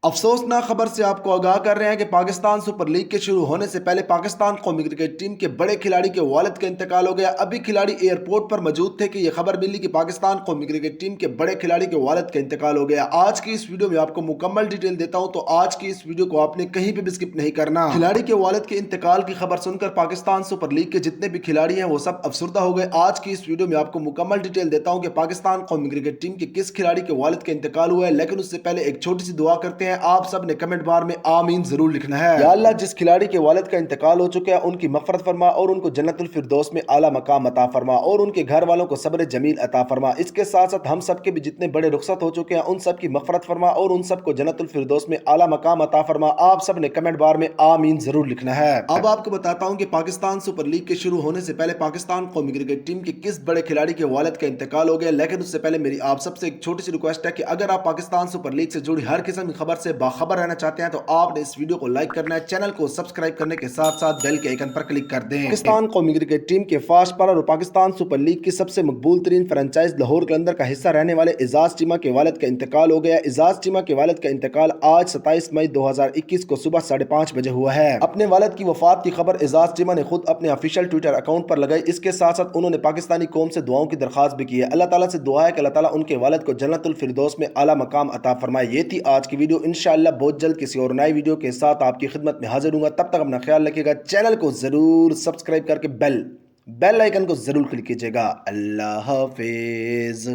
अफसोसनाक खबर से आपको आगाह कर रहे हैं कि पाकिस्तान सुपर लीग के शुरू होने से पहले पाकिस्तान कौमी क्रिकेट टीम के बड़े खिलाड़ी के वालिद का इंतकाल हो गया। अभी खिलाड़ी एयरपोर्ट पर मौजूद थे कि यह खबर मिली कि पाकिस्तान कौमी क्रिकेट टीम के बड़े खिलाड़ी के वालिद का इंतकाल हो गया। आज की इस वीडियो में आपको मुकम्मल डिटेल देता हूं, तो आज की इस वीडियो को आपने कहीं भी स्किप नहीं करना। खिलाड़ी के वालिद के इंतकाल की खबर सुनकर पाकिस्तान सुपर लीग के जितने भी खिलाड़ी हैं वो सब अफसरदा हो गए। आज की इस वीडियो में आपको मुकम्मल डिटेल देता हूँ कि पाकिस्तान कौमी क्रिकेट टीम के किस खिलाड़ी के वालिद का इंतकाल हुआ है। लेकिन उससे पहले एक छोटी सी दुआ करते हैं, आप सब ने कमेंट बार में आमीन जरूर लिखना है। या अल्लाह, जिस खिलाड़ी के वालिद का इंतकाल हो चुका है उनकी मगफरत फरमा और उनको जन्नतुल फिरदौस में आला मकाम अता फरमा और उनके घर वालों को सब्र जमील अता फरमा। इसके साथ साथ हम सब के भी जितने बड़े रुखसत हो चुके हैं उन सब की मगफरत फरमा और उन सबको जन्नतुल फिरदौस में आला मकाम अता फरमा। आप सब ने कमेंट बार में आमीन जरूर लिखना है। अब आपको बताता हूं कि पाकिस्तान सुपर लीग के शुरू होने से पहले पाकिस्तान कौमी क्रिकेट टीम के किस बड़े खिलाड़ी के वालिद का इंतकाल हो गया। लेकिन उससे पहले मेरी आप सबसे एक छोटी सी रिक्वेस्ट है कि अगर आप पाकिस्तान सुपर लीग से जुड़ी हर किस्म की खबर से बाखबर रहना चाहते हैं तो आपने इस वीडियो को लाइक करना है, चैनल को सब्सक्राइब करने के साथ साथ बेल के आइकन पर क्लिक कर दें। पाकिस्तान कौमी क्रिकेट टीम के फास्ट बॉलर और पाकिस्तान सुपर लीग की सबसे मकबूल तरीन फ्रेंचाइज लाहौर कलंदर का हिस्सा रहने वाले एजाज चीमा के वालिद का इंतकाल हो गया। एजाज चीमा के वालिद का इंतकाल आज 27 मई 2021 को सुबह 5:30 बजे हुआ है। अपने वालिद की वफात की खबर एजाज चीमा ने खुद अपने ऑफिशियल ट्विटर अकाउंट पर लगाई। इसके साथ साथ उन्होंने पाकिस्तानी कौम से दुआओं की दरखास्त भी की है। अल्लाह ताला से दुआ है कि अल्लाह ताला उनके वालिद को जन्नतुल फिरदौस में आला मकाम अता फरमाए। ये थी आज की वीडियो। इंशाअल्लाह बहुत जल्द किसी और नई वीडियो के साथ आपकी खिदमत में हाजिर हूंगा। तब तक अपना ख्याल रखिएगा। चैनल को जरूर सब्सक्राइब करके बेल आइकन को जरूर क्लिक कीजिएगा। अल्लाह हाफिज।